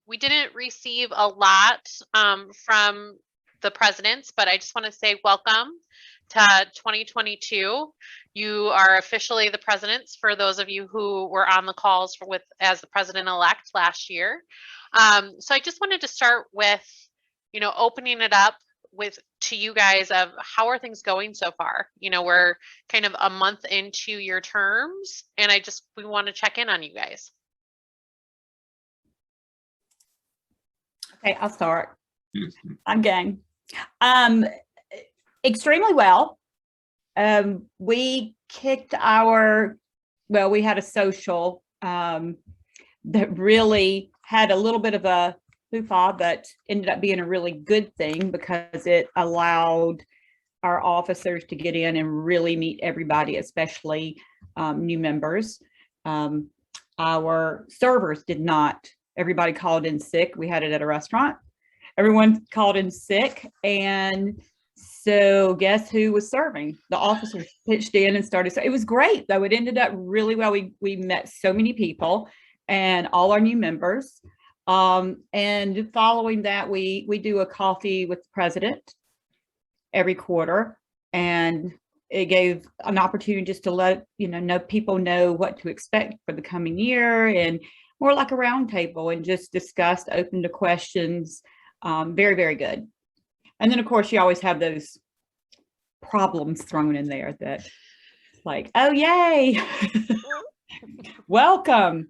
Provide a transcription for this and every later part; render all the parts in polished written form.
we didn't receive a lot from the presidents, but I just want to say welcome to 2022. You are officially the presidents for those of you who were on the calls with as the president-elect last year. So I just wanted to start with, opening it up to you guys of how are things going so far? We're kind of a month into your terms, and we want to check in on you guys. Okay, I'll start. I'm game. Extremely well. We kicked we had a social that really had a little bit of a hoopah, but ended up being a really good thing because it allowed our officers to get in and really meet everybody, especially new members. Our servers did not. Everybody called in sick. We had it at a restaurant. Everyone called in sick. And so guess who was serving? The officers pitched in and started. So it was great, though. It ended up really well. We met so many people and all our new members. And following that, we do a coffee with the president every quarter. And it gave an opportunity just to let people know what to expect for the coming year, and more like a round table, and just discussed, open to questions. Very, very good. And then, of course, you always have those problems thrown in there that like, oh, yay, welcome.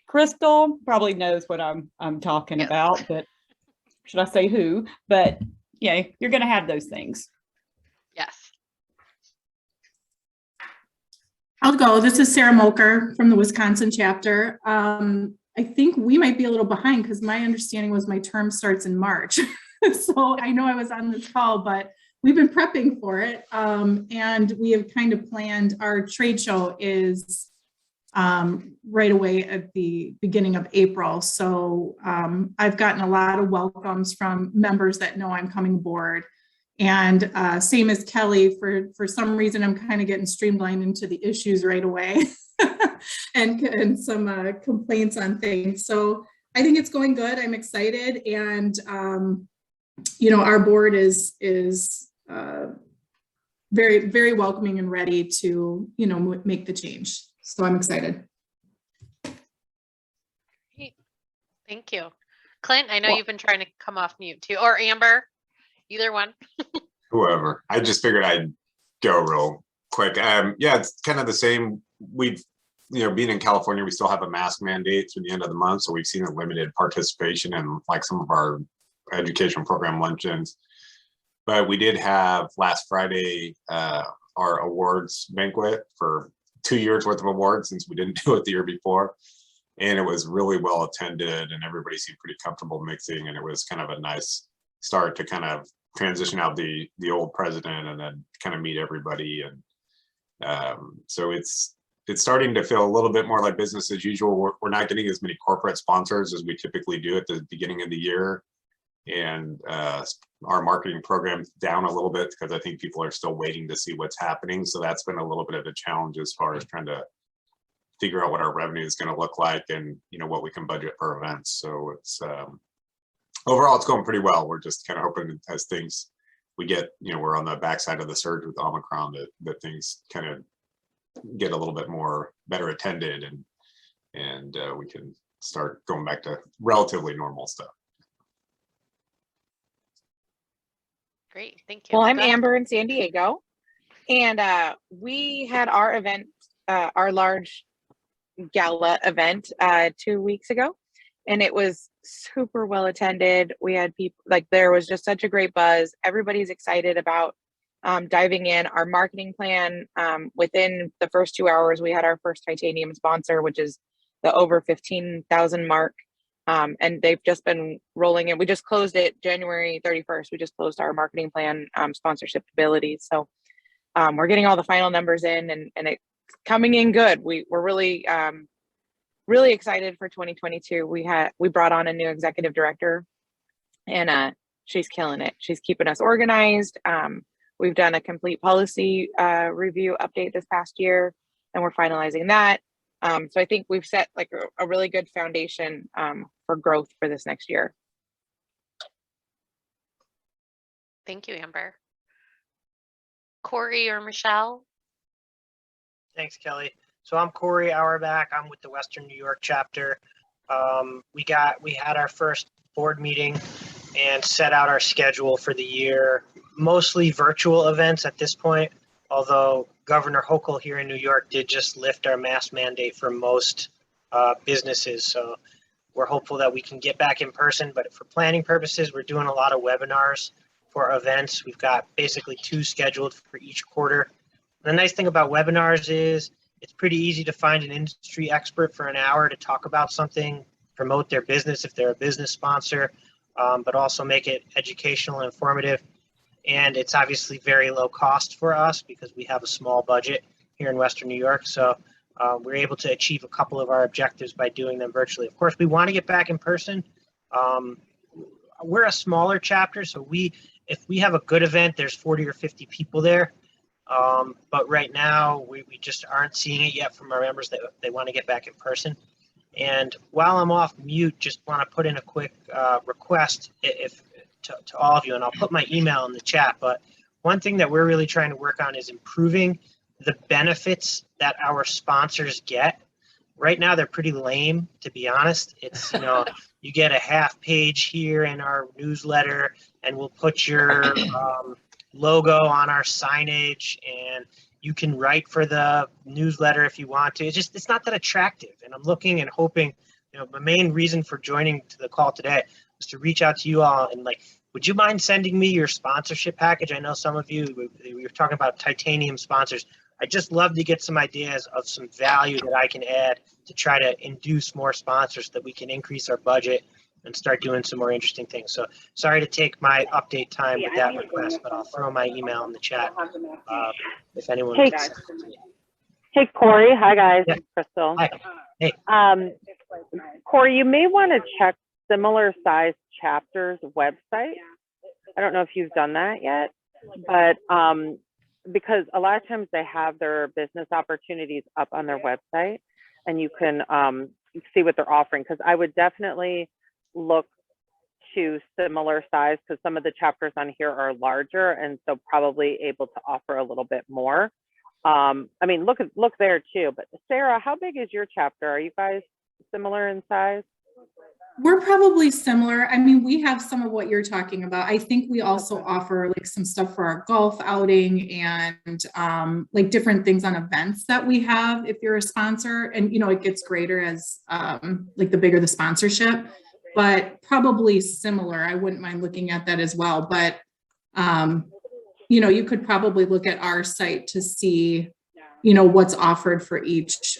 Crystal probably knows what I'm talking about, but should I say who? But yeah, you're going to have those things. Yes. I'll go. This is Sarah Molker from the Wisconsin chapter. I think we might be a little behind because my understanding was my term starts in March. So I know I was on this call, but we've been prepping for it. And we have kind of planned, our trade show is right away at the beginning of April. So I've gotten a lot of welcomes from members that know I'm coming aboard. And same as Kelly, for some reason, I'm kind of getting streamlined into the issues right away and some complaints on things. So I think it's going good. I'm excited. And, our board is very, very welcoming and ready to, make the change. So I'm excited. Thank you. Clint, I know you've been trying to come off mute too, or Amber, either one. Whoever. I just figured I'd go real quick. Yeah, it's kind of the same. We've, being in California, we still have a mask mandate through the end of the month. So we've seen a limited participation in like some of our education program luncheons. But we did have last Friday our awards banquet for 2 years worth of awards, since we didn't do it the year before. And it was really well attended and everybody seemed pretty comfortable mixing. And it was kind of a nice start to kind of transition out the old president and then kind of meet everybody. And so it's starting to feel a little bit more like business as usual. We're not getting as many corporate sponsors as we typically do at the beginning of the year. And our marketing program's down a little bit because I think people are still waiting to see what's happening. So that's been a little bit of a challenge as far as trying to figure out what our revenue is going to look like and, what we can budget for events. So it's overall, it's going pretty well. We're just kind of hoping as things we get, we're on the backside of the surge with Omicron, that things kind of get a little bit more better attended and we can start going back to relatively normal stuff. Great, thank you. Well, I'm Amber in San Diego, and we had our event, our large gala event 2 weeks ago, and it was super well attended. We had people, there was just such a great buzz. Everybody's excited about diving in. Our marketing plan, within the first 2 hours, we had our first titanium sponsor, which is the over 15,000 mark. And they've just been rolling in. We just closed it January 31st. We just closed our marketing plan sponsorship abilities. So we're getting all the final numbers in and it's coming in good. We're really, really excited for 2022. We brought on a new executive director and she's killing it. She's keeping us organized. We've done a complete policy review update this past year and we're finalizing that. So I think we've set like a really good foundation for growth for this next year. Thank you, Amber. Corey or Michelle? Thanks, Kelly. So I'm Corey Auerbach. I'm with the Western New York chapter. We had our first board meeting and set out our schedule for the year, mostly virtual events at this point, although Governor Hochul here in New York did just lift our mask mandate for most businesses. So we're hopeful that we can get back in person, but for planning purposes, we're doing a lot of webinars for events. We've got basically 2 scheduled for each quarter. The nice thing about webinars is it's pretty easy to find an industry expert for an hour to talk about something, promote their business if they're a business sponsor, but also make it educational and informative. And it's obviously very low cost for us because we have a small budget here in Western New York. So we're able to achieve a couple of our objectives by doing them virtually. Of course, we want to get back in person. We're a smaller chapter, so if we have a good event, there's 40 or 50 people there. But right now, we just aren't seeing it yet from our members that they want to get back in person. And while I'm off mute, just want to put in a quick request to all of you, and I'll put my email in the chat. But one thing that we're really trying to work on is improving the benefits that our sponsors get. Right now, they're pretty lame, to be honest. It's, you get a half page here in our newsletter, and we'll put your logo on our signage, and you can write for the newsletter if you want to. It's not that attractive. And I'm looking and hoping, the main reason for joining to the call today was to reach out to you all and would you mind sending me your sponsorship package? I know some of you, we were talking about titanium sponsors. I just love to get some ideas of some value that I can add to try to induce more sponsors so that we can increase our budget and start doing some more interesting things. So sorry to take my update time with that request, but I'll throw my email in the chat if anyone Hey. wants to send it to me. Hey, Corey. Hi, guys. Yeah. It's Crystal. Hi. Hey. Corey, you may want to check similar sized chapters website. I don't know if you've done that yet, but because a lot of times they have their business opportunities up on their website, and you can see what they're offering. Because I would definitely look to similar size, because some of the chapters on here are larger, and so probably able to offer a little bit more. I mean, look there too. But Sarah, how big is your chapter? Are you guys similar in size? We're probably similar. I mean, we have some of what you're talking about. I think we also offer like some stuff for our golf outing and like different things on events that we have if you're a sponsor. And, it gets greater as like the bigger the sponsorship, but probably similar. I wouldn't mind looking at that as well. But, you could probably look at our site to see, what's offered for each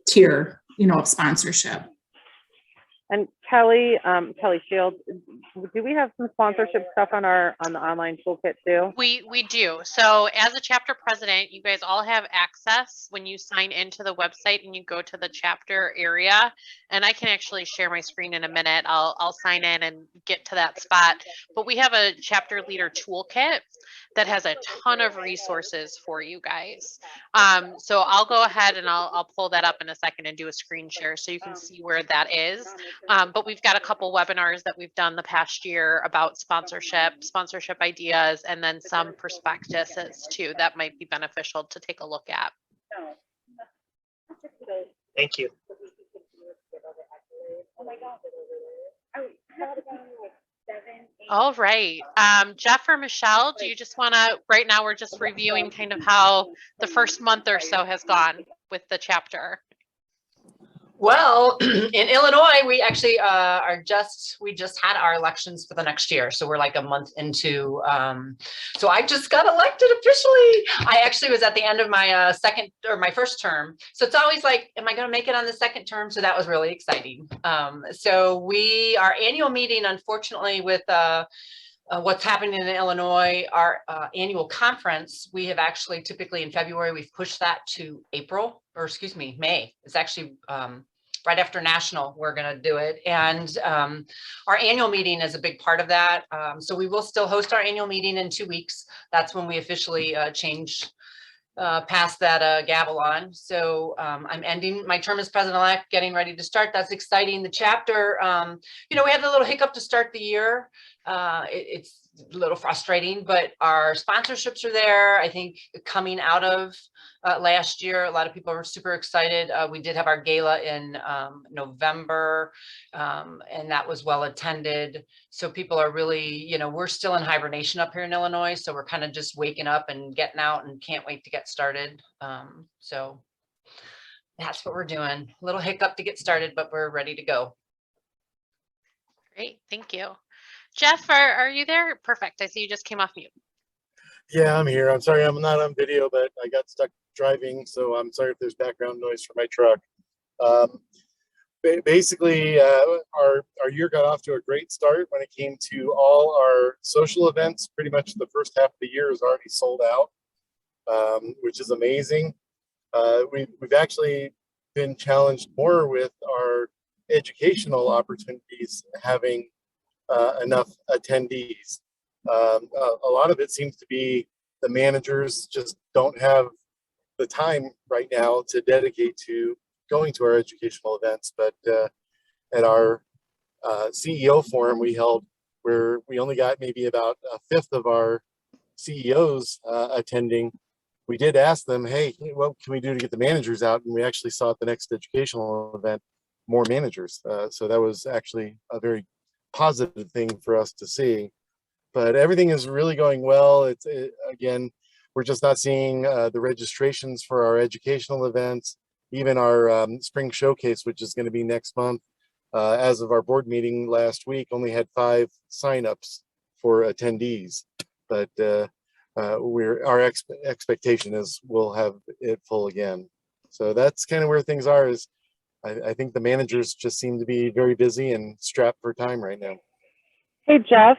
tier, of sponsorship. And Kelly Shields, do we have some sponsorship stuff on the online toolkit too? We do. So as a chapter president, you guys all have access when you sign into the website and you go to the chapter area. And I can actually share my screen in a minute. I'll sign in and get to that spot. But we have a chapter leader toolkit that has a ton of resources for you guys. So I'll go ahead and I'll pull that up in a second and do a screen share so you can see where that is. But we've got a couple webinars that we've done the past year about sponsorship ideas, and then some prospectuses too that might be beneficial to take a look at. Thank you. All right. Jeff or Michelle, do you just want to, right now we're just reviewing kind of how the first month or so has gone with the chapter. Well, in Illinois, we actually we just had our elections for the next year. So we're like a month into, so I just got elected officially. I actually was at the end of my my first term. So it's always like, am I going to make it on the second term? So that was really exciting. So our annual meeting, unfortunately, with what's happening in Illinois, our annual conference, we have actually typically in February, we've pushed that to May. It's actually right after National, we're going to do it. And our annual meeting is a big part of that. So we will still host our annual meeting in 2 weeks. That's when we officially change pass that gavel on. So I'm ending my term as president-elect, getting ready to start. That's exciting. The chapter, you know, we had a little hiccup to start the year. It's a little frustrating, but our sponsorships are there. I think coming out of last year, a lot of people were super excited. We did have our gala in November, and that was well attended. So people are really, you know, we're still in hibernation up here in Illinois. So we're kind of just waking up and getting out and can't wait to get started. So that's what we're doing. A little hiccup to get started, but we're ready to go. Great, thank you. Jeff, are you there? Perfect. I see you just came off mute. Yeah, I'm here. I'm sorry I'm not on video, but I got stuck driving, so I'm sorry if there's background noise from my truck. Basically, our year got off to a great start when it came to all our social events. Pretty much the first half of the year is already sold out, which is amazing. We've actually been challenged more with our educational opportunities having enough attendees. A lot of it seems to be the managers just don't have the time right now to dedicate to going to our educational events. But at our CEO forum we held, where we only got maybe about a fifth of our CEOs attending, we did ask them, hey, what can we do to get the managers out? And we actually saw at the next educational event more managers. So that was actually a very positive thing for us to see. But everything is really going well. Again, we're just not seeing the registrations for our educational events, even our spring showcase, which is going to be next month. As of our board meeting last week, only had 5 signups for attendees. But our expectation is we'll have it full again. So that's kind of where things are. Is I think the managers just seem to be very busy and strapped for time right now. Hey, Jeff,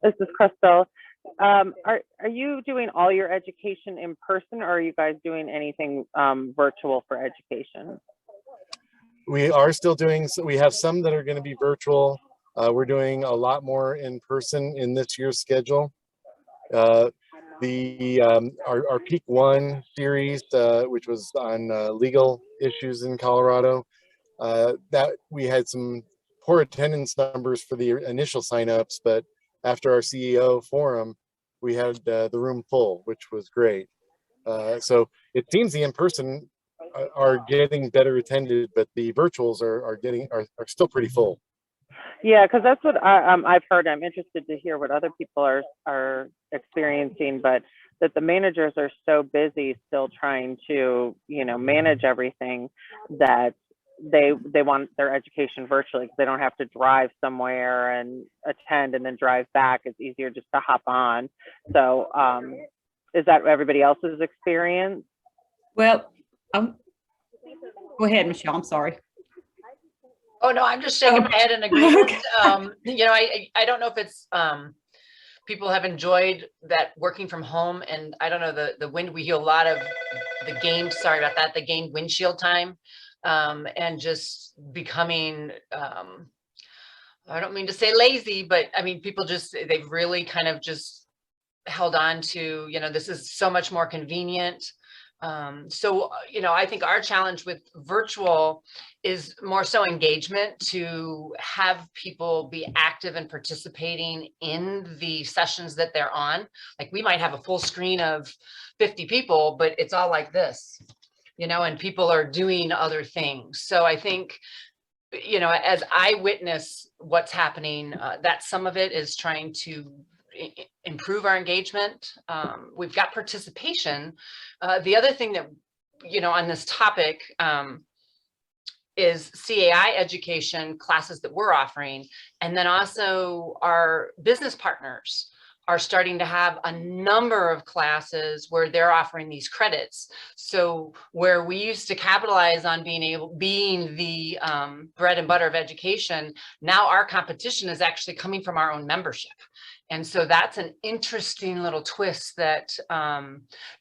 this is Crystal. Are you doing all your education in person, or are you guys doing anything virtual for education? We are still doing, so we have some that are going to be virtual. We're doing a lot more in person in this year's schedule. Our Peak One series, which was on legal issues in Colorado, that we had some poor attendance numbers for the initial signups, but after our CEO forum, we had the room full, which was great. So it seems the in-person are getting better attended, but the virtuals are still pretty full. Yeah, because that's what I've heard. I'm interested to hear what other people are experiencing, but that the managers are so busy still trying to, you know, manage everything that they want their education virtually because they don't have to drive somewhere and attend and then drive back. It's easier just to hop on. So is that everybody else's experience? Well, go ahead, Michelle. I'm sorry. Oh, no, I'm just shaking my head in agreement. You know, I don't know if it's people have enjoyed that working from home, and I don't know, the wind, we hear a lot of the gained, sorry about that, the gained windshield time, and just becoming, I don't mean to say lazy, but I mean, people just, they've really kind of just held on to, you know, this is so much more convenient. So, you know, I think our challenge with virtual is more so engagement, to have people be active and participating in the sessions that they're on. Like we might have a full screen of 50 people, but it's all like this, you know, and people are doing other things. So I think, you know, as I witness what's happening, that some of it is trying to improve our engagement. We've got participation. The other thing that, you know, on this topic is CAI education classes that we're offering. And then also our business partners are starting to have a number of classes where they're offering these credits. So where we used to capitalize on being the bread and butter of education, now our competition is actually coming from our own membership. And so that's an interesting little twist that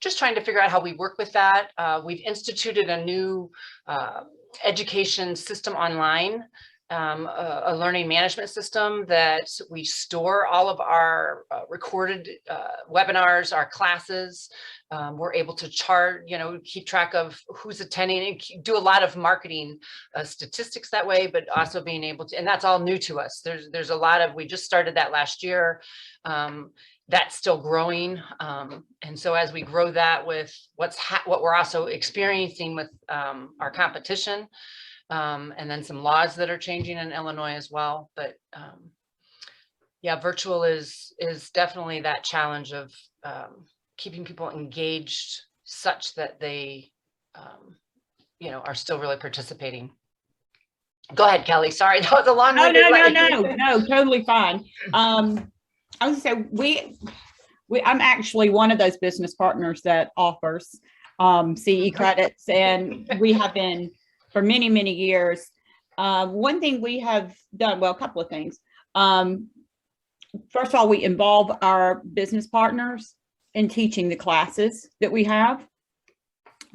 just trying to figure out how we work with that. We've instituted a new education system online. a learning management system that we store all of our recorded webinars, our classes. We're able to chart, keep track of who's attending and do a lot of marketing statistics that way, but also being able to, and that's all new to us. There's a lot of, we just started that last year. That's still growing. And so as we grow that with what we're also experiencing with our competition, and then some laws that are changing in Illinois as well. But yeah, virtual is definitely that challenge of keeping people engaged such that they, are still really participating. Go ahead, Kelly. Sorry, that was a long one. No, totally fine. I was gonna say I'm actually one of those business partners that offers CE credits, and we have been for many, many years. One thing we have done, well, a couple of things. First of all, we involve our business partners in teaching the classes that we have,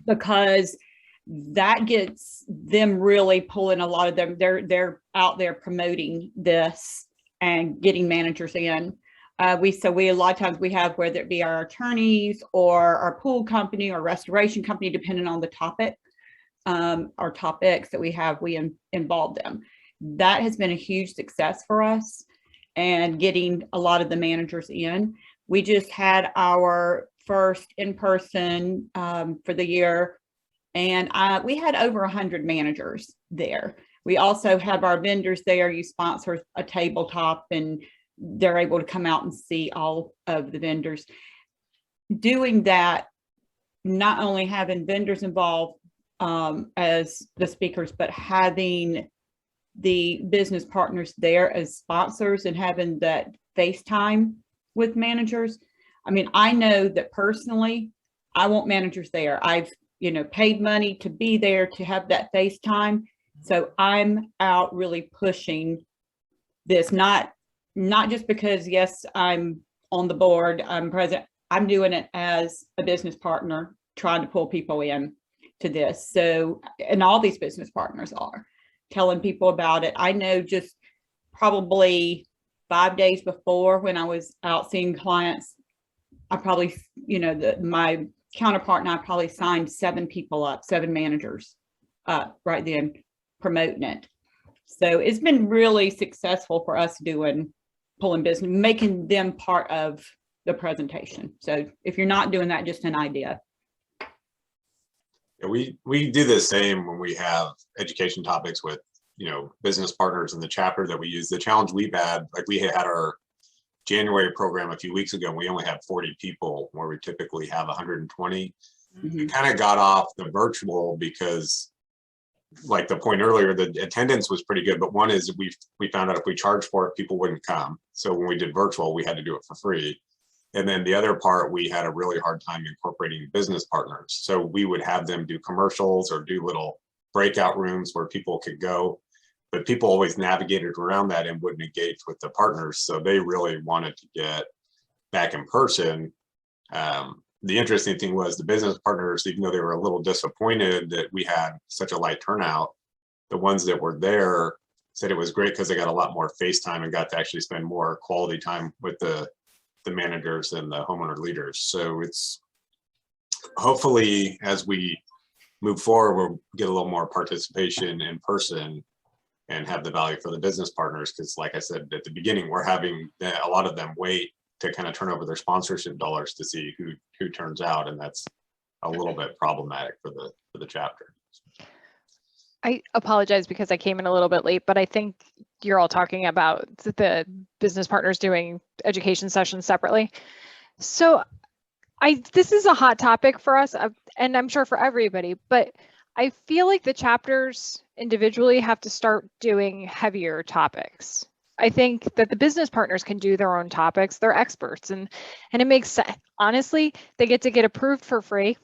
because that gets them really pulling a lot of them. They're out there promoting this and getting managers in. We a lot of times we have, whether it be our attorneys or our pool company or restoration company, depending on the topic, our topics that we have, we involve them. That has been a huge success for us, and getting a lot of the managers in. We just had our first in-person for the year, and we had over 100 managers there. We also have our vendors there. You sponsor a tabletop, and they're able to come out and see all of the vendors. Doing that, not only having vendors involved as the speakers, but having the business partners there as sponsors and having that FaceTime with managers. I mean, I know that personally, I want managers there. I've, paid money to be there, to have that FaceTime. So I'm out really pushing this, not just because, yes, I'm on the board, I'm president, I'm doing it as a business partner, trying to pull people in to this. So, and all these business partners are telling people about it. I know just probably 5 days before, when I was out seeing clients, I probably, my counterpart and I probably signed 7 people up, 7 managers up right then, promoting it. So it's been really successful for us pulling business, making them part of the presentation. So if you're not doing that, just an idea. Yeah, we do the same when we have education topics with, business partners in the chapter that we use. The challenge we've had, like we had our January program a few weeks ago, and we only had 40 people where we typically have 120. We kind of got off the virtual because, like the point earlier, the attendance was pretty good, but one is we found out if we charged for it, people wouldn't come. So when we did virtual, we had to do it for free. And then the other part, we had a really hard time incorporating business partners. So we would have them do commercials or do little breakout rooms where people could go, but people always navigated around that and wouldn't engage with the partners. So they really wanted to get back in person. The interesting thing was the business partners, even though they were a little disappointed that we had such a light turnout, the ones that were there said it was great because they got a lot more FaceTime and got to actually spend more quality time with the managers and the homeowner leaders. So it's hopefully as we move forward, we'll get a little more participation in person and have the value for the business partners. Because like I said at the beginning, we're having a lot of them wait to kind of turn over their sponsorship dollars to see who turns out, and that's a little bit problematic for the chapter. I apologize because I came in a little bit late, but I think you're all talking about the business partners doing education sessions separately. So this is a hot topic for us, and I'm sure for everybody, but I feel like the chapters individually have to start doing heavier topics. I think that the business partners can do their own topics. They're experts, and it makes sense. Honestly, they get to get approved for free.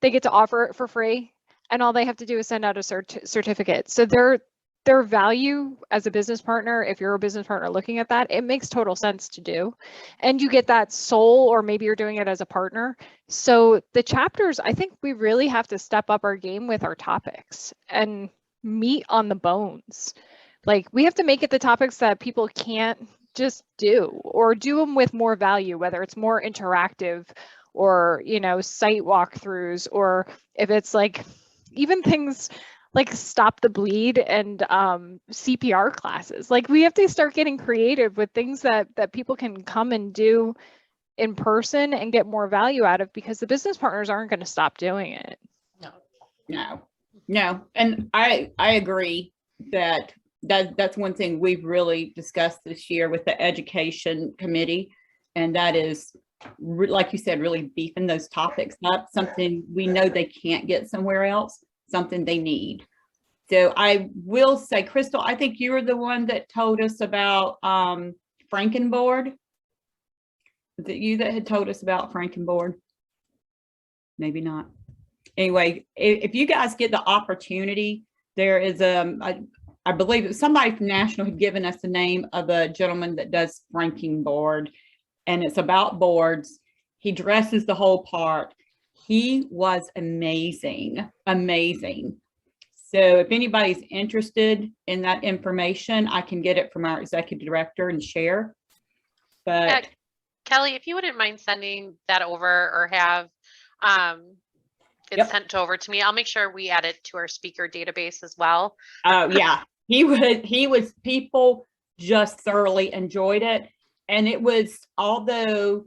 They get to offer it for free, and all they have to do is send out a certificate. So their value as a business partner, if you're a business partner looking at that, it makes total sense to do. And you get that soul, or maybe you're doing it as a partner. So the chapters, I think we really have to step up our game with our topics and meat on the bones. Like we have to make it the topics that people can't just do, or do them with more value, whether it's more interactive or, you know, site walkthroughs, or if it's like even things like Stop the Bleed and CPR classes. Like we have to start getting creative with things that people can come and do in person and get more value out of, because the business partners aren't going to stop doing it. No. And I agree that's one thing we've really discussed this year with the education committee. And that is, like you said, really beefing those topics up, something we know they can't get somewhere else, something they need. So I will say, Crystal, I think you were the one that told us about Frankenboard. Was it you that had told us about Frankenboard? Maybe not. Anyway, if you guys get the opportunity, there is I believe somebody from National had given us the name of a gentleman that does Frankenboard, and it's about boards. He dresses the whole part. He was amazing. So if anybody's interested in that information, I can get it from our executive director and share. But Yeah, Kelly, if you wouldn't mind sending that over, or have it sent over to me, I'll make sure we add it to our speaker database as well. Yeah, he was, people just thoroughly enjoyed it. And it was, although,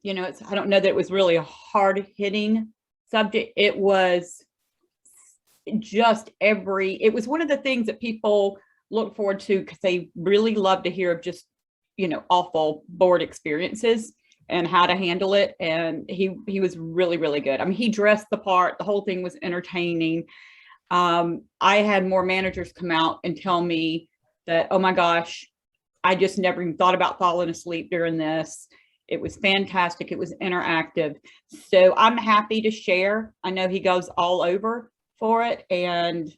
you know, I don't know that it was really a hard hitting subject. It was just it was one of the things that people look forward to, because they really love to hear of just, you know, awful board experiences and how to handle it. And he was really, really good. I mean, he dressed the part. The whole thing was entertaining. I had more managers come out and tell me that, oh my gosh, I just never even thought about falling asleep during this. It was fantastic. It was interactive. So I'm happy to share. I know he goes all over for it, and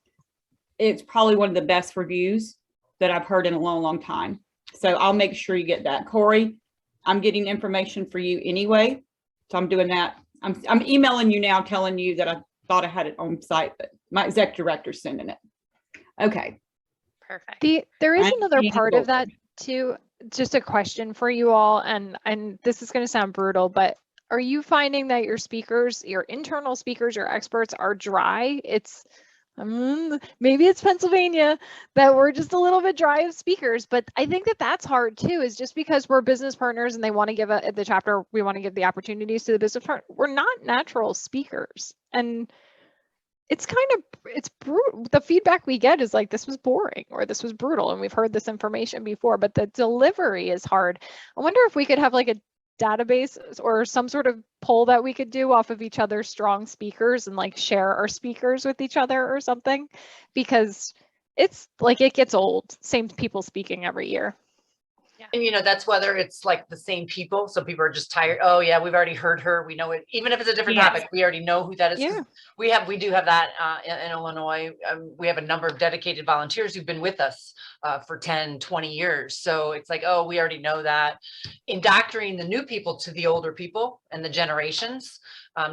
it's probably one of the best reviews that I've heard in a long, long time. So I'll make sure you get that. Corey, I'm getting information for you anyway. So I'm doing that. I'm emailing you now, telling you that I thought I had it on site, but my exec director's sending it. Okay. Perfect. There is another part of that too. Just a question for you all, and this is going to sound brutal, but are you finding that your speakers, your internal speakers, your experts are dry? It's maybe it's Pennsylvania that we're just a little bit dry of speakers, but I think that's hard too, is just because we're business partners and they want to give the chapter, we want to give the opportunities to the business partner. We're not natural speakers, and it's brutal. The feedback we get is like, this was boring or this was brutal, and we've heard this information before, but the delivery is hard. I wonder if we could have like a database or some sort of poll that we could do off of each other's strong speakers and like share our speakers with each other or something, because it's like, it gets old, same people speaking every year. And you know, that's whether it's like the same people. So people are just tired. Oh yeah, we've already heard her. We know it. Even if it's a different topic, we already know who that is. Yeah. We do have that in Illinois. We have a number of dedicated volunteers who've been with us for 10, 20 years. So it's like, oh, we already know that. Indoctrinating the new people to the older people and the generations,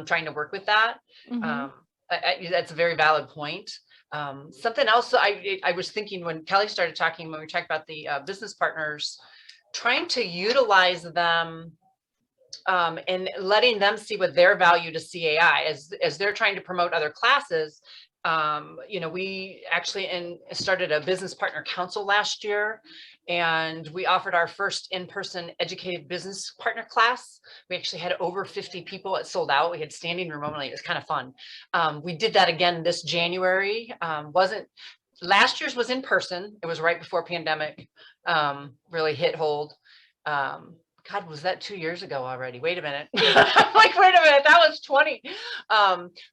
trying to work with that. Mm-hmm. That's a very valid point. Something else I was thinking when Kelly started talking, when we talked about the business partners, trying to utilize them and letting them see what their value to CAI as they're trying to promote other classes. You know, we actually started a business partner council last year, and we offered our first in-person educated business partner class. We actually had over 50 people. It sold out. We had standing room only. It was kind of fun. We did that again this January. Last year's was in person. It was right before pandemic really hit hold. God, was that 2 years ago already? Wait a minute. I'm like, wait a minute, that was 20.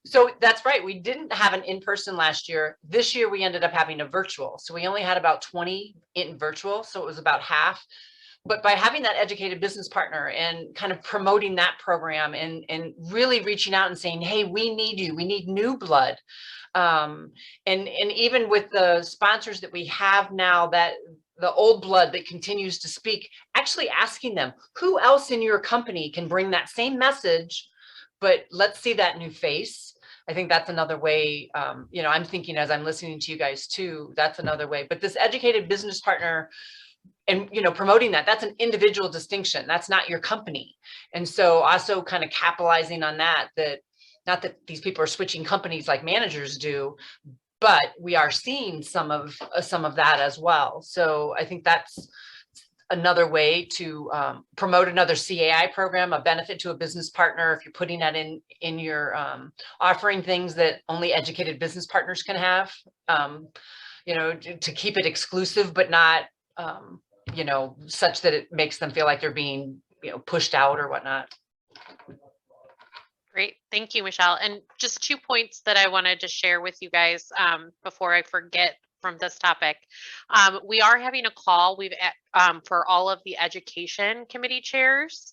So that's right. We didn't have an in-person last year. This year we ended up having a virtual. So we only had about 20 in virtual. So it was about half. But by having that educated business partner and kind of promoting that program and really reaching out and saying, hey, we need you. We need new blood. And even with the sponsors that we have now, that the old blood that continues to speak, actually asking them, who else in your company can bring that same message, but let's see that new face. I think that's another way, you know, I'm thinking as I'm listening to you guys too, that's another way. But this educated business partner and, you know, promoting that, that's an individual distinction. That's not your company. And so also kind of capitalizing on that, that not that these people are switching companies like managers do, but we are seeing some of that as well. So I think that's another way to promote another CAI program, a benefit to a business partner. If you're putting that in your offering things that only educated business partners can have, you know, to keep it exclusive, but not, you know, such that it makes them feel like they're being, you know, pushed out or whatnot. Great. Thank you, Michelle. And just 2 points that I wanted to share with you guys before I forget from this topic. We are having a call for all of the education committee chairs.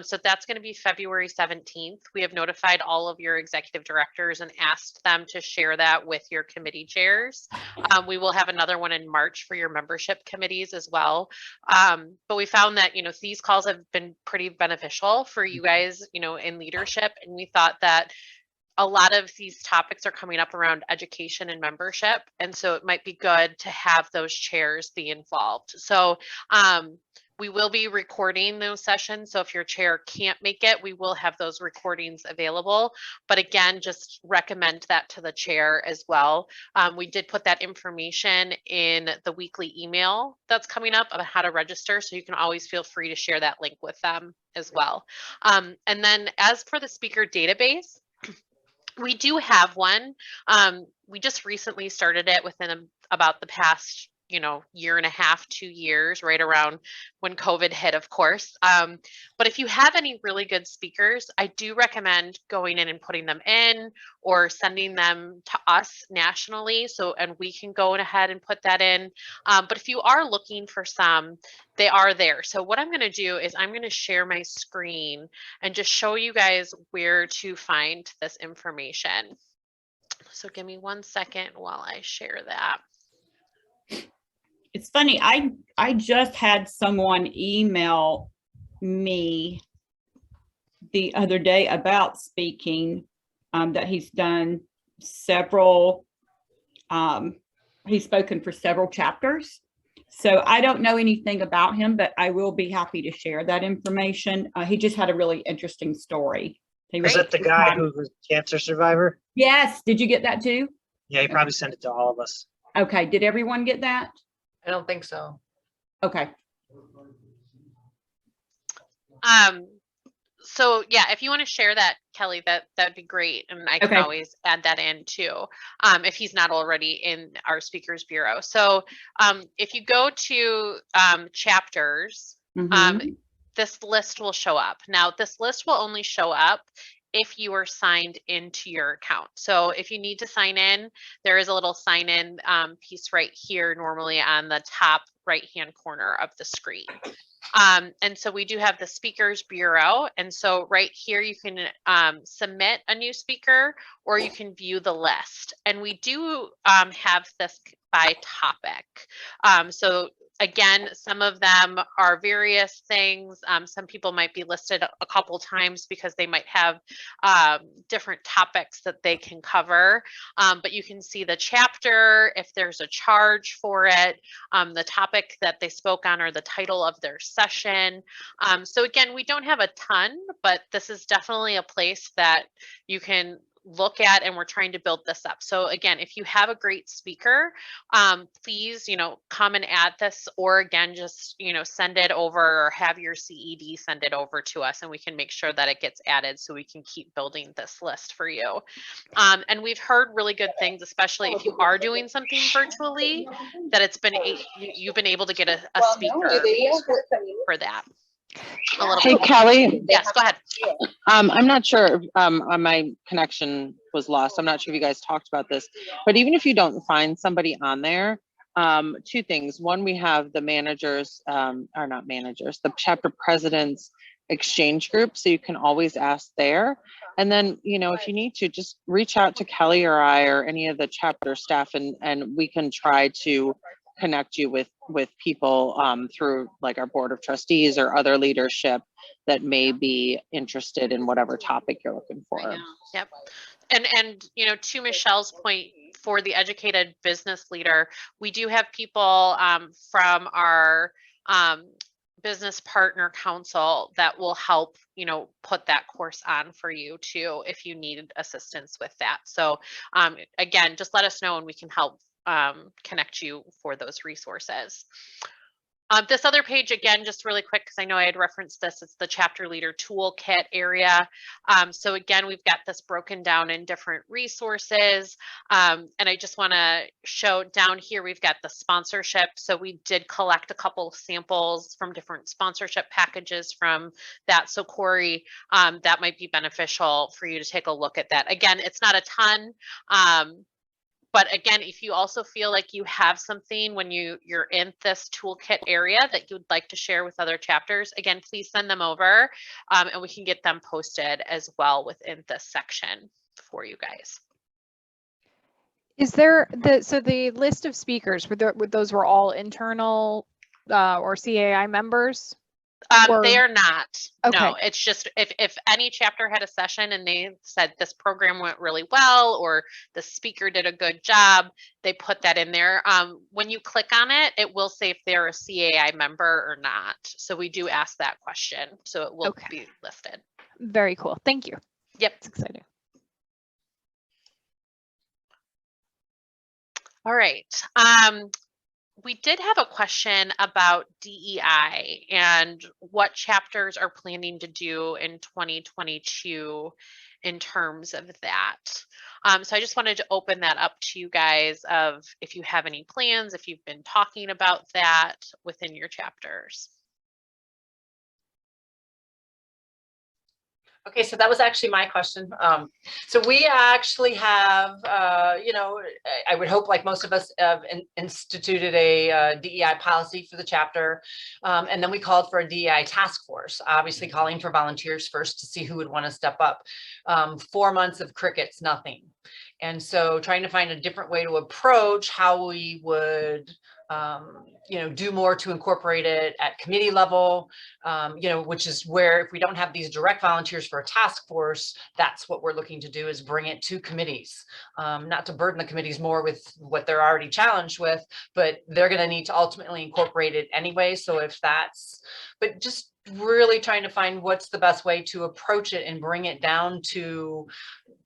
So that's going to be February 17th. We have notified all of your executive directors and asked them to share that with your committee chairs. We will have another one in March for your membership committees as well. But we found that, you know, these calls have been pretty beneficial for you guys, you know, in leadership. And we thought that a lot of these topics are coming up around education and membership. And so it might be good to have those chairs be involved. So we will be recording those sessions. So if your chair can't make it, we will have those recordings available. But again, just recommend that to the chair as well. We did put that information in the weekly email that's coming up about how to register. So you can always feel free to share that link with them as well. And then as for the speaker database, we do have one. We just recently started it within about the past, you know, year and a half, 2 years, right around when COVID hit, of course. But if you have any really good speakers, I do recommend going in and putting them in or sending them to us nationally. So, and we can go ahead and put that in. But if you are looking for some, they are there. So what I'm going to do is I'm going to share my screen and just show you guys where to find this information. So give me 1 second while I share that. It's funny, I just had someone email me the other day about speaking, that he's done several, he's spoken for several chapters. So I don't know anything about him, but I will be happy to share that information. He just had a really interesting story. Was it the guy who was a cancer survivor? Yes. Did you get that too? Yeah, he probably sent it to all of us. Okay. Did everyone get that? I don't think so. Okay. So yeah, if you want to share that, Kelly, that'd be great. And I can always add that in too, if he's not already in our speakers bureau. So if you go to chapters, this list will show up. Now, this list will only show up if you are signed into your account. So if you need to sign in, there is a little sign in piece right here, normally on the top right-hand corner of the screen. And so we do have the speakers bureau. And so right here, you can submit a new speaker or you can view the list. And we do have this by topic. So again, some of them are various things. Some people might be listed a couple times because they might have different topics that they can cover. But you can see the chapter, if there's a charge for it, the topic that they spoke on, or the title of their session. So again, we don't have a ton, but this is definitely a place that you can look at, and we're trying to build this up. So again, if you have a great speaker, please, you know, come and add this, or again, just, you know, send it over, or have your CED send it over to us, and we can make sure that it gets added so we can keep building this list for you. And we've heard really good things, especially if you are doing something virtually, that it's been, you've been able to get a speaker for that. Hey, Kelly. Yes, go ahead. I'm not sure if my connection was lost. I'm not sure if you guys talked about this, but even if you don't find somebody on there, 2 things. One, we have the managers, or not managers, the chapter presidents exchange group. So you can always ask there. And then, you know, if you need to, just reach out to Kelly or I or any of the chapter staff, and we can try to connect you with people through like our board of trustees or other leadership that may be interested in whatever topic you're looking for. Yep. And you know, to Michelle's point, for the educated business leader, we do have people from our business partner council that will help, you know, put that course on for you too, if you need assistance with that. So again, just let us know and we can help connect you for those resources. This other page, again, just really quick, because I know I had referenced this, it's the chapter leader toolkit area. So again, we've got this broken down in different resources. And I just want to show down here, we've got the sponsorship. So we did collect a couple of samples from different sponsorship packages from that. So Corey, that might be beneficial for you to take a look at that. Again, it's not a ton. But again, if you also feel like you have something when you're in this toolkit area that you would like to share with other chapters, again, please send them over and we can get them posted as well within this section for you guys. Is there so the list of speakers, those were all internal or CAI members? They are not. Okay. No, it's just if any chapter had a session and they said this program went really well or the speaker did a good job, they put that in there. When you click on it, it will say if they're a CAI member or not. So we do ask that question. So it will be listed. Very cool. Thank you. Yep. It's exciting. All right. We did have a question about DEI and what chapters are planning to do in 2022 in terms of that. So I just wanted to open that up to you guys of if you have any plans, if you've been talking about that within your chapters. Okay, so that was actually my question. So we actually have, you know, I would hope like most of us have instituted a DEI policy for the chapter. And then we called for a DEI task force, obviously calling for volunteers first to see who would want to step up. 4 months of crickets, nothing. And so trying to find a different way to approach how we would you know, do more to incorporate it at committee level, you know, which is where if we don't have these direct volunteers for a task force, that's what we're looking to do is bring it to committees, not to burden the committees more with what they're already challenged with, but they're going to need to ultimately incorporate it anyway. So if that's, but just really trying to find what's the best way to approach it and bring it down to,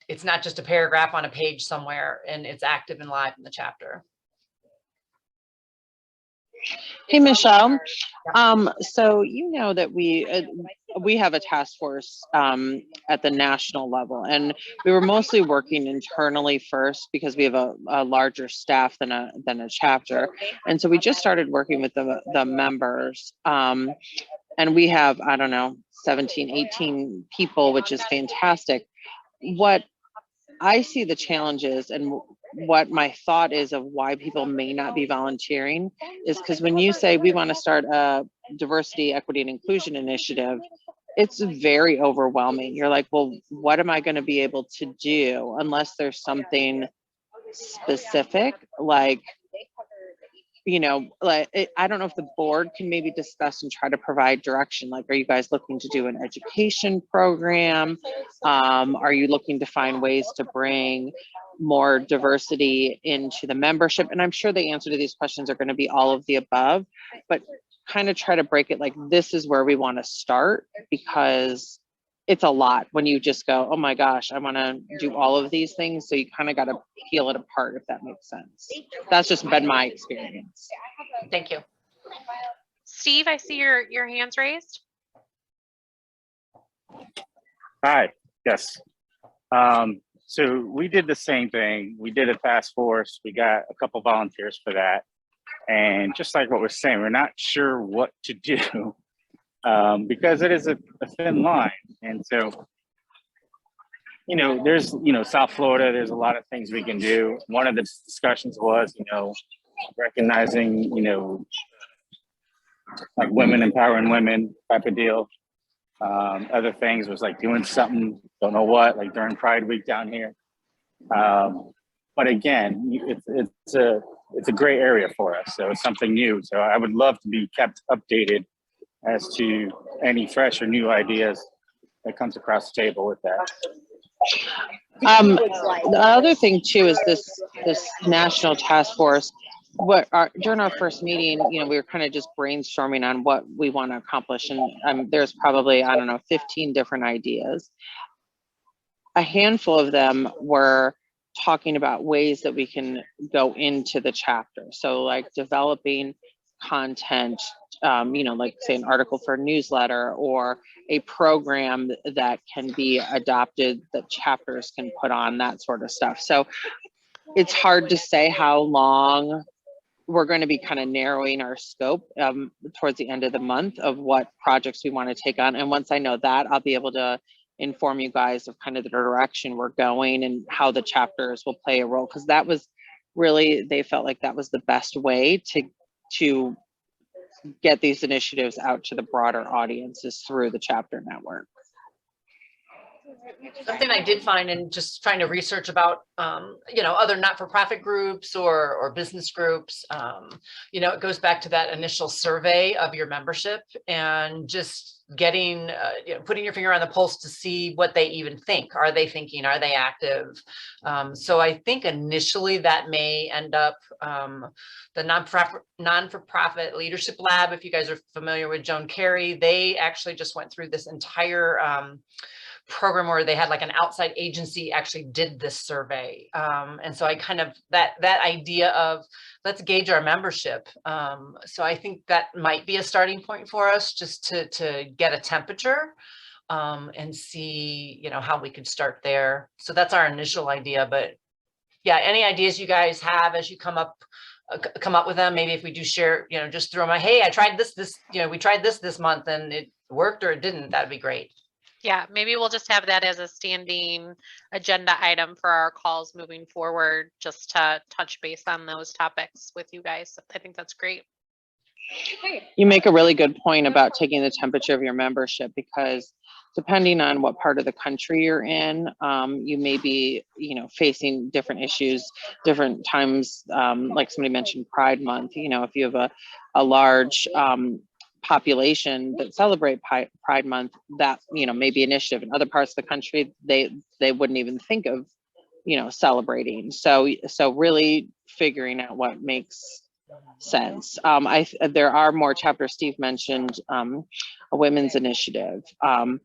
it's not just a paragraph on a page somewhere and it's active and live in the chapter. Hey, Michelle. So you know that we have a task force at the national level, and we were mostly working internally first because we have a larger staff than a chapter, and so we just started working with the members, and we have, I don't know, 17, 18 people, which is fantastic. What I see the challenges and what my thought is of why people may not be volunteering is because when you say we want to start a diversity, equity, and inclusion initiative, it's very overwhelming. You're like, well, what am I going to be able to do unless there's something specific, like, you know, like, I don't know if the board can maybe discuss and try to provide direction. Like, are you guys looking to do an education program? Are you looking to find ways to bring more diversity into the membership? And I'm sure the answer to these questions are going to be all of the above, but kind of try to break it like, this is where we want to start, because it's a lot when you just go, oh my gosh, I want to do all of these things. So you kind of got to peel it apart, if that makes sense. That's just been my experience. Thank you. Steve, I see your hands raised. Hi, yes. So we did the same thing. We did a task force. We got a couple volunteers for that. And just like what we're saying, we're not sure what to do because it is a thin line. And so, you know, there's, you know, South Florida, there's a lot of things we can do. One of the discussions was, you know, recognizing, you know, like women empowering women type of deal. Other things was like doing something, don't know what, like during Pride Week down here. But again, it's a gray area for us. So it's something new. So I would love to be kept updated as to any fresh or new ideas that comes across the table with that. The other thing too is this national task force. During our first meeting, you know, we were kind of just brainstorming on what we want to accomplish, and there's probably, I don't know, 15 different ideas. A handful of them were talking about ways that we can go into the chapter. So like developing content, you know, like say an article for a newsletter or a program that can be adopted that chapters can put on, that sort of stuff. So it's hard to say how long we're going to be kind of narrowing our scope towards the end of the month of what projects we want to take on. And once I know that, I'll be able to inform you guys of kind of the direction we're going and how the chapters will play a role. Because that was really, they felt like that was the best way to get these initiatives out to the broader audiences through the chapter network. Something I did find in just trying to research about, you know, other not-for-profit groups or business groups, you know, it goes back to that initial survey of your membership and just getting, you know, putting your finger on the pulse to see what they even think. Are they thinking? Are they active? So I think initially that may end up the non-for-profit leadership lab. If you guys are familiar with Joan Carey, they actually just went through this entire program where they had like an outside agency actually did this survey. And so I kind of, that idea of let's gauge our membership. So I think that might be a starting point for us, just to get a temperature and see, you know, how we could start there. So that's our initial idea. But yeah, any ideas you guys have as you come up with them, maybe if we do share, you know, just throw them, hey, I tried this, you know, we tried this month and it worked or it didn't, that'd be great. Yeah, maybe we'll just have that as a standing agenda item for our calls moving forward, just to touch base on those topics with you guys. I think that's great. You make a really good point about taking the temperature of your membership, because depending on what part of the country you're in, you may be, you know, facing different issues, different times. Like somebody mentioned Pride Month, you know, if you have a large population that celebrate Pride Month, that, you know, maybe initiative. In other parts of the country, they wouldn't even think of, you know, celebrating. So really figuring out what makes sense. There are more chapters. Steve mentioned a women's initiative. I've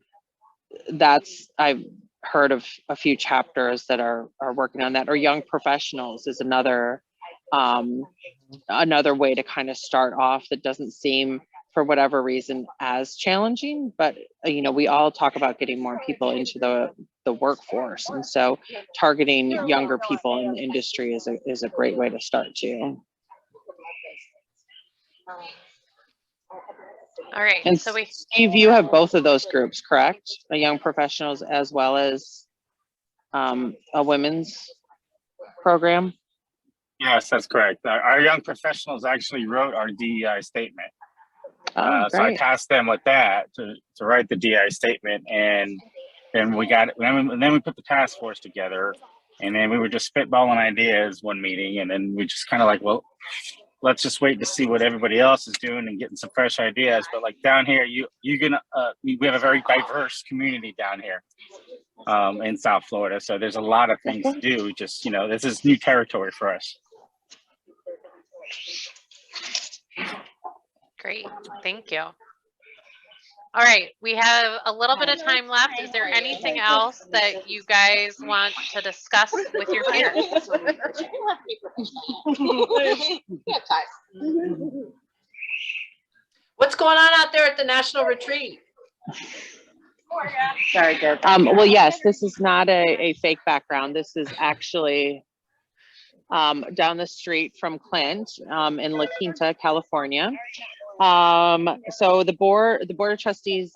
heard of a few chapters that are working on that, or young professionals is another way to kind of start off that doesn't seem, for whatever reason, as challenging, but you know, we all talk about getting more people into the workforce, and so targeting younger people in the industry is a great way to start too. All right. And So Steve, you have both of those groups, correct? A young professionals as well as a women's program. Yes, that's correct. Our young professionals actually wrote our DEI statement. So I tasked them with that to write the DEI statement, and then we got it. And then we put the task force together, and then we were just spitballing ideas one meeting, and then we just kind of like, well, let's just wait to see what everybody else is doing and getting some fresh ideas. But like down here, we have a very diverse community down here in South Florida, so there's a lot of things to do. Just, you know, this is new territory for us. great. Thank you. All right. We have a little bit of time left. Is there anything else that you guys want to discuss with your peers? What's going on out there at the National Retreat? Very good. Well, yes, this is not a fake background. This is actually down the street from Clint in La Quinta, California. So the board of trustees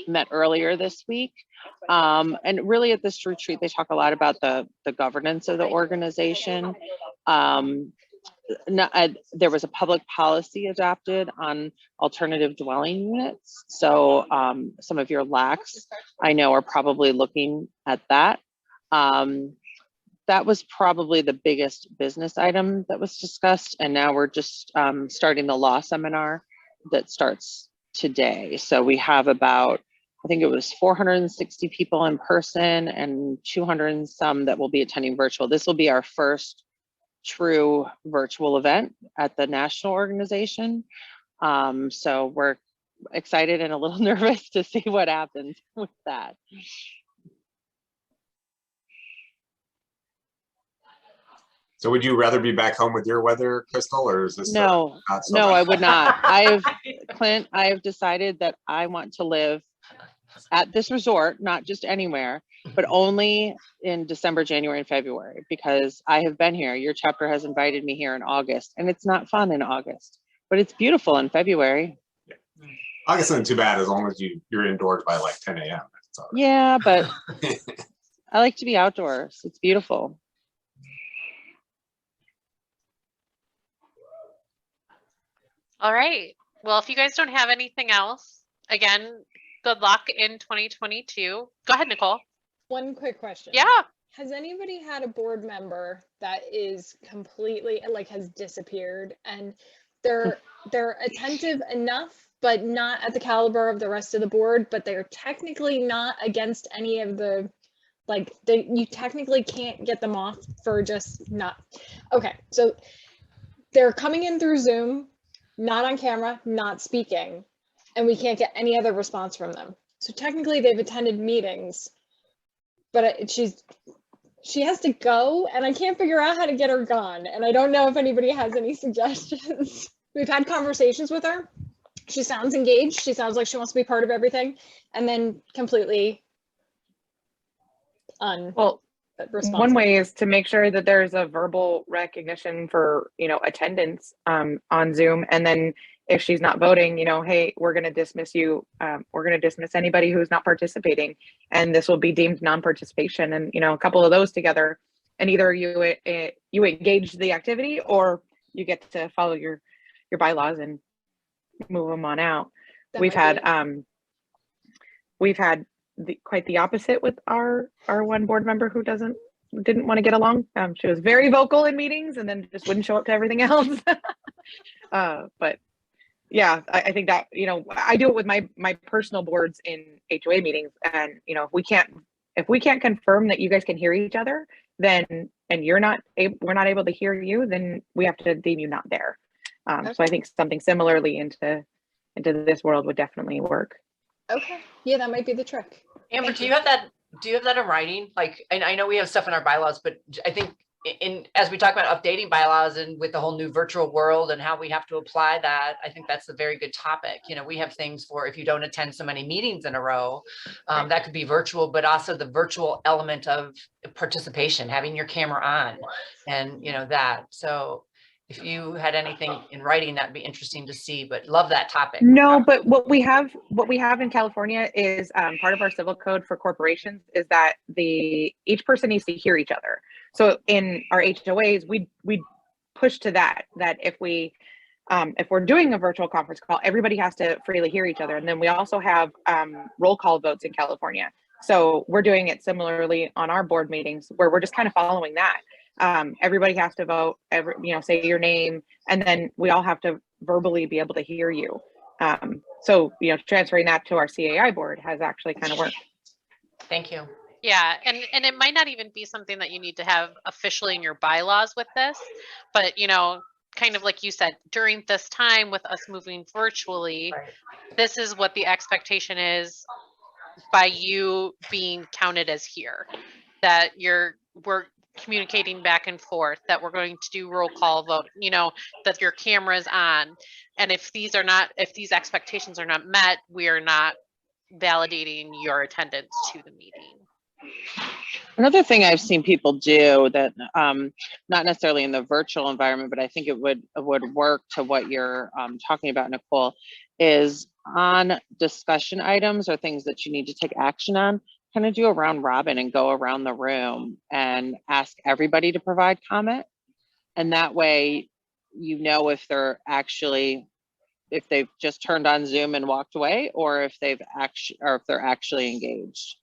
met earlier this week, and really at this retreat they talk a lot about the governance of the organization. There was a public policy adopted on alternative dwelling units, so some of your LACs I know are probably looking at that. That was probably the biggest business item that was discussed. And now we're just starting the law seminar that starts today. So we have about I think it was 460 people in person and 200 and some that will be attending virtual. This will be our first true virtual event at the national organization. So we're excited and a little nervous to see what happens with that. So would you rather be back home with your weather, Crystal, or is this No, not so no, bad? I would not. Clint, I have decided that I want to live at this resort, not just anywhere, but only in December, January, and February, because I have been here. Your chapter has invited me here in August, and it's not fun in August, but it's beautiful in February. August isn't too bad as long as you're indoors by like 10 a.m. Yeah, but I like to be outdoors. It's beautiful. All right. Well, if you guys don't have anything else, again, good luck in 2022. Go ahead, Nicole. One quick question. Yeah. Has anybody had a board member that is completely like has disappeared and they're attentive enough, but not at the caliber of the rest of the board, but they're technically not against any of the, like you technically can't get them off for just not. Okay, so they're coming in through Zoom, not on camera, not speaking, and we can't get any other response from them. So technically they've attended meetings, but she has to go and I can't figure out how to get her gone. And I don't know if anybody has any suggestions. We've had conversations with her. She sounds engaged. She sounds like she wants to be part of everything, and then completely Well, responsive. one way is to make sure that there's a verbal recognition for, attendance on Zoom. And then if she's not voting, hey, we're going to dismiss you. We're going to dismiss anybody who's not participating. And this will be deemed non-participation. And, a couple of those together, and either you engage the activity or you get to follow your bylaws and move them on out. We've had quite the opposite with our one board member who didn't want to get along. She was very vocal in meetings and then just wouldn't show up to everything else. But yeah, I think that, I do it with my personal boards in HOA meetings. And, if we can't confirm that you guys can hear each other, then, and we're not able to hear you, then we have to deem you not there. Okay. So I think something similarly into this world would definitely work. Okay. Yeah, that might be the trick. Amber, do you have that in writing? Like, and I know we have stuff in our bylaws, but I think as we talk about updating bylaws and with the whole new virtual world and how we have to apply that, I think that's a very good topic. We have things for if you don't attend so many meetings in a row, that could be virtual, but also the virtual element of participation, having your camera on and, that. So if you had anything in writing, that'd be interesting to see, but love that topic. No, but what we have in California is part of our civil code for corporations is that each person needs to hear each other. So in our HOAs, we push to that if we're doing a virtual conference call, everybody has to freely hear each other. And then we also have roll call votes in California. So we're doing it similarly on our board meetings where we're just kind of following that. Everybody has to vote, say your name, and then we all have to verbally be able to hear you. So, transferring that to our CAI board has actually kind of worked. Thank you. Yeah, and it might not even be something that you need to have officially in your bylaws with this, but kind of like you said, during this time with us moving virtually, this is what the expectation is by you being counted as here, that we're communicating back and forth, that we're going to do roll call vote, that your camera is on. And if these expectations are not met, we are not validating your attendance to the meeting. Another thing I've seen people do that, not necessarily in the virtual environment, but I think it would work to what you're talking about, Nicole, is on discussion items or things that you need to take action on, kind of do a round robin and go around the room and ask everybody to provide comment. And that way, if they've just turned on Zoom and walked away, or if they're actually engaged.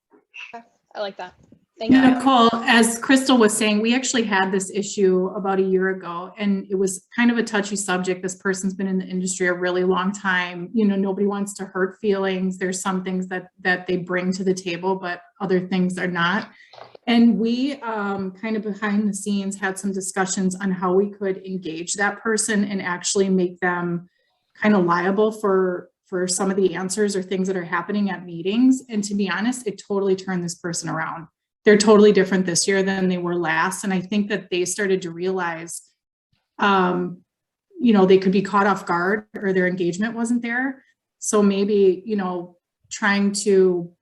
Okay. I like that. Thank you. Nicole, as Crystal was saying, we actually had this issue about a year ago, and it was kind of a touchy subject. This person's been in the industry a really long time. You know, nobody wants to hurt feelings. There's some things that they bring to the table, but other things are not. And we kind of behind the scenes had some discussions on how we could engage that person and actually make them kind of liable for some of the answers or things that are happening at meetings. And to be honest, it totally turned this person around. They're totally different this year than they were last. And I think that they started to realize, you know, they could be caught off guard or their engagement wasn't there. So maybe, you know, trying to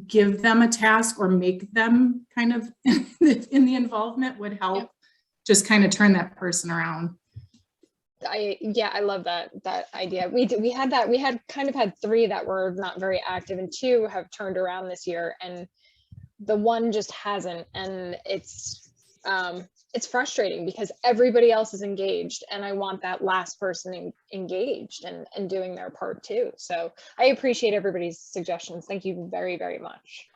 give them a task or make them kind of in the involvement would help just kind of turn that person around. I love that idea. We had kind of had 3 that were not very active, and 2 have turned around this year, and the one just hasn't. And it's frustrating because everybody else is engaged, and I want that last person engaged and doing their part too. So I appreciate everybody's suggestions. Thank you very, very much.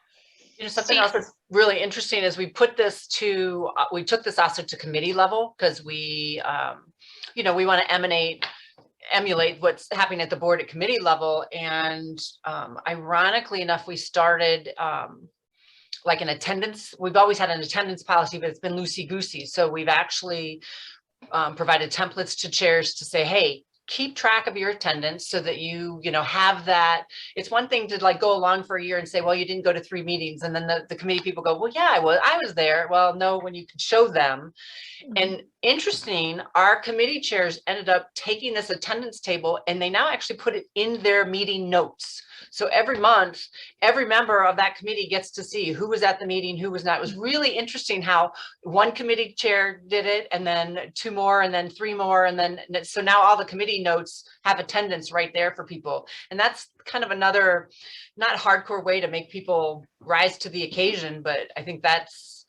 You know, something else that's really interesting is we took this also to committee level, because we, you know, we want to emulate what's happening at the board at committee level. And ironically enough, we started like an attendance. We've always had an attendance policy, but it's been loosey-goosey. So we've actually provided templates to chairs to say, hey, keep track of your attendance so that you know, have that. It's one thing to like go along for a year and say, well, you didn't go to 3 meetings. And then the committee people go, well, yeah, I was there. Well, no, when you can show them. And interesting, our committee chairs ended up taking this attendance table and they now actually put it in their meeting notes. So every month, every member of that committee gets to see who was at the meeting, who was not. It was really interesting how one committee chair did it, and then 2 more, and then 3 more. And then, so now all the committee notes have attendance right there for people. And that's kind of another, not hardcore way to make people rise to the occasion, but I think that's,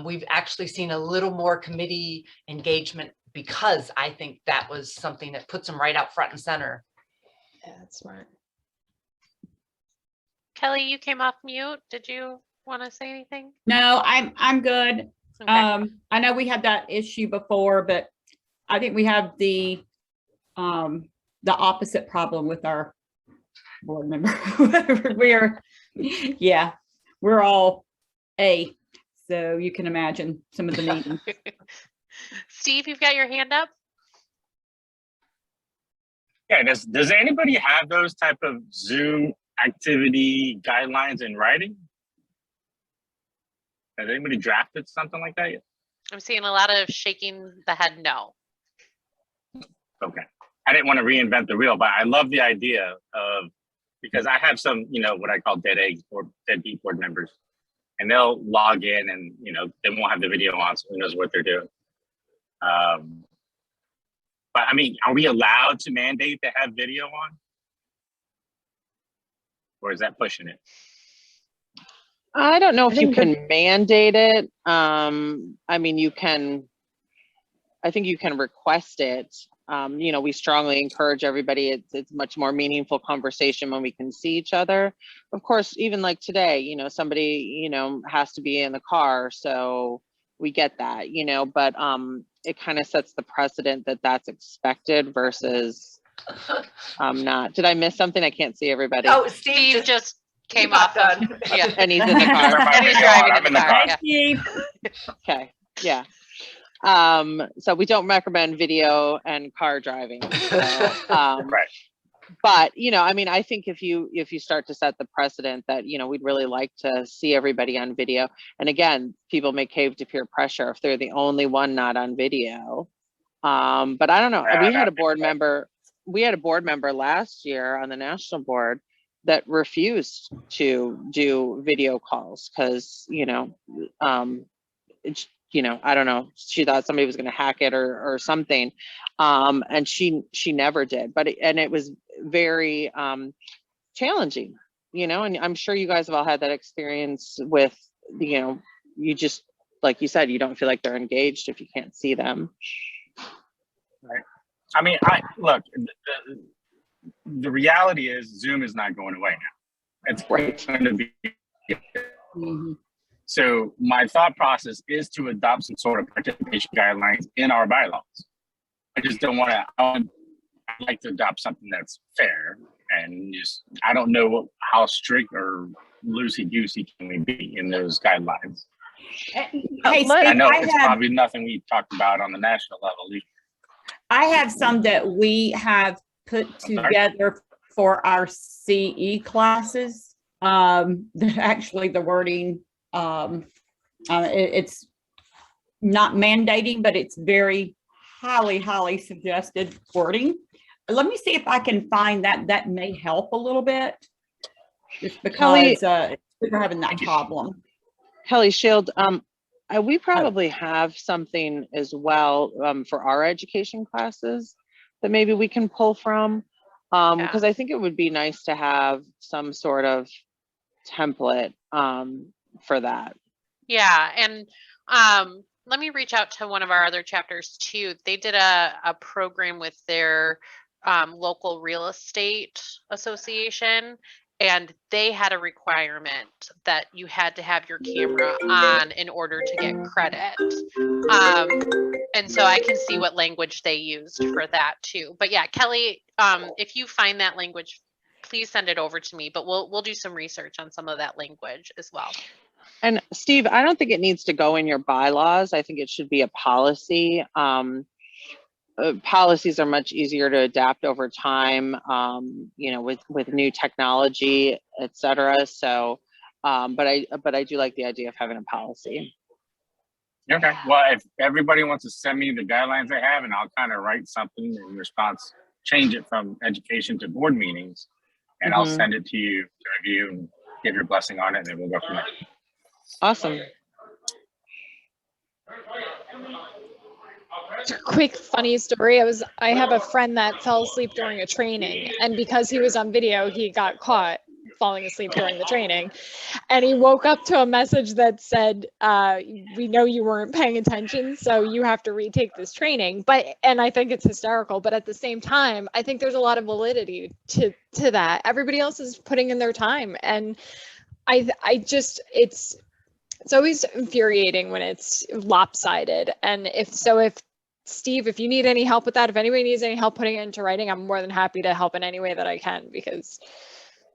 we've actually seen a little more committee engagement, because I think that was something that puts them right out front and center. Yeah, that's smart. Kelly, you came off mute. Did you want to say anything? No, I'm good. Okay. I know we had that issue before, but I think we have the opposite problem with our board member. We're all A, so you can imagine some of the meetings. Steve, you've got your hand up. Yeah, does anybody have those type of Zoom activity guidelines in writing? Has anybody drafted something like that yet? I'm seeing a lot of shaking the head no. Okay. I didn't want to reinvent the wheel, but I love the idea of, because I have some, you know, what I call dead eggs or deadbeat board members, and they'll log in and, you know, they won't have the video on, so who knows what they're doing. But I mean, are we allowed to mandate to have video on? Or is that pushing it? I don't know if you can mandate it. I mean, I think you can request it. You know, we strongly encourage everybody. It's much more meaningful conversation when we can see each other. Of course, even like today, you know, somebody, you know, has to be in the car. So we get that, you know, but it kind of sets the precedent that that's expected versus not. Did I miss something? I can't see everybody. Oh, Steve just came off. Yeah. And he's in the car. And he's driving in the car. Steve. Okay, yeah. So we don't recommend video and car driving. So, Right. But, you know, I mean, I think if you start to set the precedent that, you know, we'd really like to see everybody on video. And again, people may cave to peer pressure if they're the only one not on video. But I don't know. Yeah, We had a board member last year on the national board that refused to do video calls because, you know, you know, I don't know, she thought somebody was going to hack it or something. And she never did, but it was very challenging, you know, and I'm sure you guys have all had that experience with, you know, you just, like you said, you don't feel like they're engaged if you can't see them. Right. I mean, look, the reality is Zoom is not going away now. It's Right. going to be. Mhm. So my thought process is to adopt some sort of participation guidelines in our bylaws. I just don't want to, I'd like to adopt something that's fair and just, I don't know how strict or loosey-goosey can we be in those guidelines. Hey, I Steve, know it's probably nothing we've talked about on the national level. I have some that we have put together for our CE classes. Actually, the wording, it's not mandating, but it's very highly suggested wording. Let me see if I can find that. That may help a little bit, just because we're having that problem. Kelly Shield, we probably have something as well for our education classes that maybe we can pull from, because I think it would be nice to have some sort of template for that. Yeah, and let me reach out to one of our other chapters too. They did a program with their local real estate association, and they had a requirement that you had to have your camera on in order to get credit. And so I can see what language they used for that too. But yeah, Kelly, if you find that language, please send it over to me, but we'll do some research on some of that language as well. And Steve, I don't think it needs to go in your bylaws. I think it should be a policy. Policies are much easier to adapt over time, you know, with new technology, et cetera. So, but I do like the idea of having a policy. Okay, well, if everybody wants to send me the guidelines they have, and I'll kind of write something in response, change it from education to board meetings, and I'll send it to you to review and give your blessing on it, and then we'll go from there. Awesome. Quick funny story. I have a friend that fell asleep during a training, and because he was on video, he got caught falling asleep during the training, and he woke up to a message that said, we know you weren't paying attention, so you have to retake this training. And I think it's hysterical, but at the same time, I think there's a lot of validity to that. Everybody else is putting in their time, and I just, it's always infuriating when it's lopsided. And if Steve, if you need any help with that, if anybody needs any help putting it into writing, I'm more than happy to help in any way that I can, because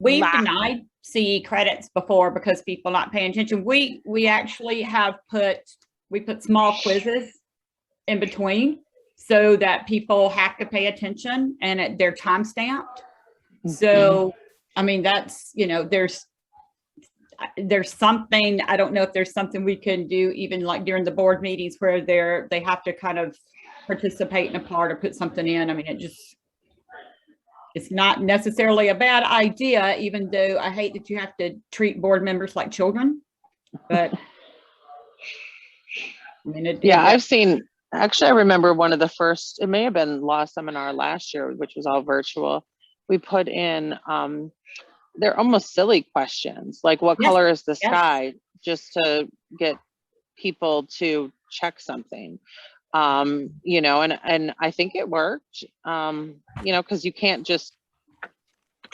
we've denied CE credits before because people not paying attention. We actually have put small quizzes in between so that people have to pay attention, and they're time stamped. So, I mean, that's, you know, there's something, I don't know if there's something we can do even like during the board meetings where they have to kind of participate in a part or put something in. I mean, it's not necessarily a bad idea, even though I hate that you have to treat board members like children, but I mean, I've seen, actually, I remember one of the first, it may have been law seminar last year, which was all virtual. We put in, they're almost silly questions, like what color is the sky, just to get people to check something. You know, and I think it worked, you know, because you can't just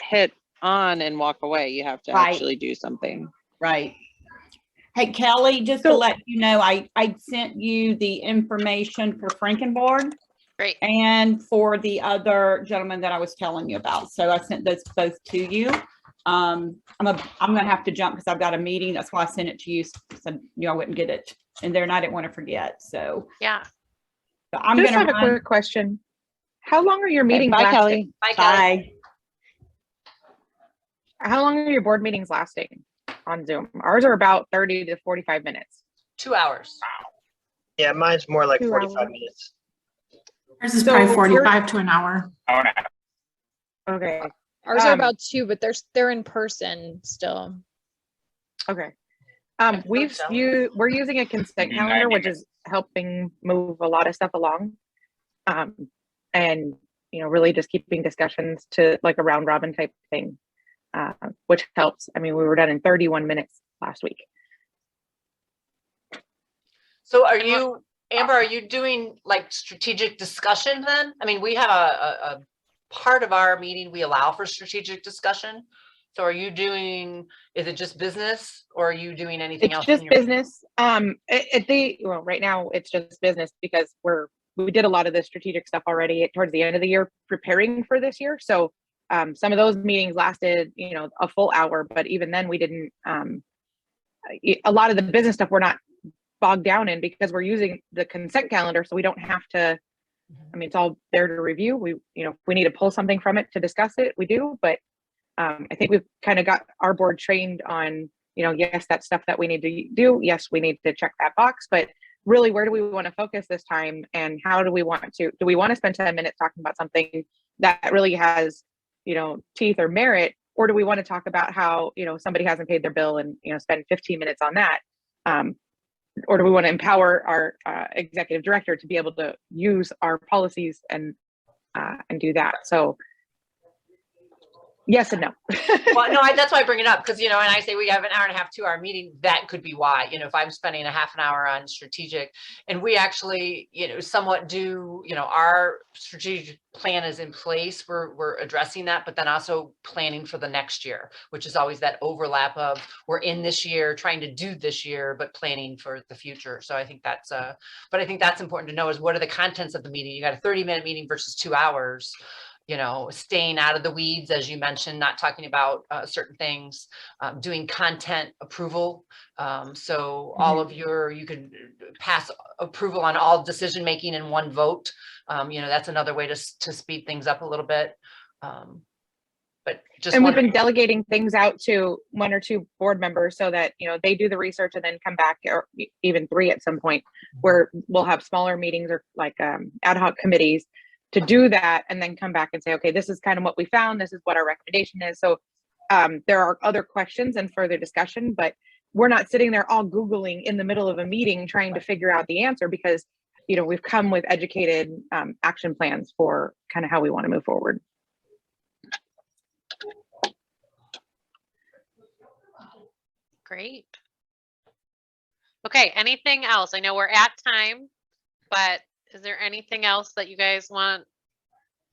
hit on and walk away. You have to actually do something. Right. Hey, Kelly, just to let you know, I sent you the information for Frankenborg. Great. And for the other gentleman that I was telling you about. So I sent those both to you. I'm gonna have to jump because I've got a meeting. That's why I sent it to you, so you all wouldn't get it in there, and I didn't want to forget. So yeah. But I'm just gonna have a quick question. How long are your meetings Bye, lasting? Kelly. Bye, Kelly. How long are your board meetings lasting on Zoom? Ours are about 30 to 45 minutes. 2 hours. Yeah, mine's more like 2 45 hours. minutes. Ours is probably 45 to an hour. Hour and a half. Okay. ours are about 2, but they're in person still. Okay. We're using a consent calendar, which is helping move a lot of stuff along. And, you know, really just keeping discussions to like a round robin type thing, which helps. I mean, we were done in 31 minutes last week. So are you, Amber, are you doing like strategic discussion then? I mean, we have a part of our meeting, we allow for strategic discussion So are you doing, is it just business or are you doing anything else? It's just in your- business. Well, right now it's just business because we did a lot of the strategic stuff already towards the end of the year, preparing for this year. So some of those meetings lasted, a full hour, but even then we didn't, a lot of the business stuff we're not bogged down in because we're using the consent calendar. So we don't have to, it's all there to review. If we need to pull something from it to discuss it, we do. But I think we've kind of got our board trained on, yes, that's stuff that we need to do. Yes, we need to check that box, but really, where do we want to focus this time? And how do we want to spend 10 minutes talking about something that really has, teeth or merit? Or do we want to talk about how, somebody hasn't paid their bill and, spend 15 minutes on that? Or do we want to empower our executive director to be able to use our policies and do that? So yes and no. Well, no, that's why I bring it up because, and I say we have an hour and a half, 2-hour meeting, that could be why, if I'm spending a half an hour on strategic and we actually, somewhat do, our strategic plan is in place, we're addressing that, but then also planning for the next year, which is always that overlap of we're in this year, trying to do this year, but planning for the future. So I think that's, but I think that's important to know is what are the contents of the meeting? You got a 30-minute meeting versus 2 hours. Staying out of the weeds, as you mentioned, not talking about certain things, doing content approval. So all of you could pass approval on all decision-making in one vote. That's another way to speed things up a little bit. But just we've been delegating things out to 1 or 2 board members so that, they do the research and then come back, or even 3 at some point, where we'll have smaller meetings or like ad hoc committees to do that and then come back and say, okay, this is kind of what we found. This is what our recommendation is. So there are other questions and further discussion, but we're not sitting there all Googling in the middle of a meeting trying to figure out the answer because, we've come with educated action plans for kind of how we want to move forward. Great. Okay, anything else? I know we're at time, but is there anything else that you guys want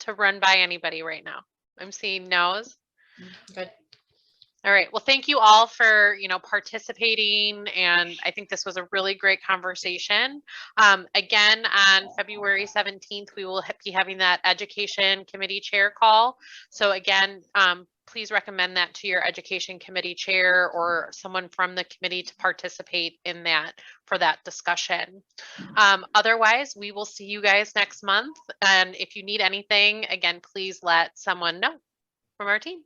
to run by anybody right now? I'm seeing no's. Good. All right. Well, thank you all for, participating. And I think this was a really great conversation. Again, on February 17th, we will be having that education committee chair call. So again, please recommend that to your education committee chair or someone from the committee to participate in that for that discussion. Otherwise, we will see you guys next month. And if you need anything, again, please let someone know from our team.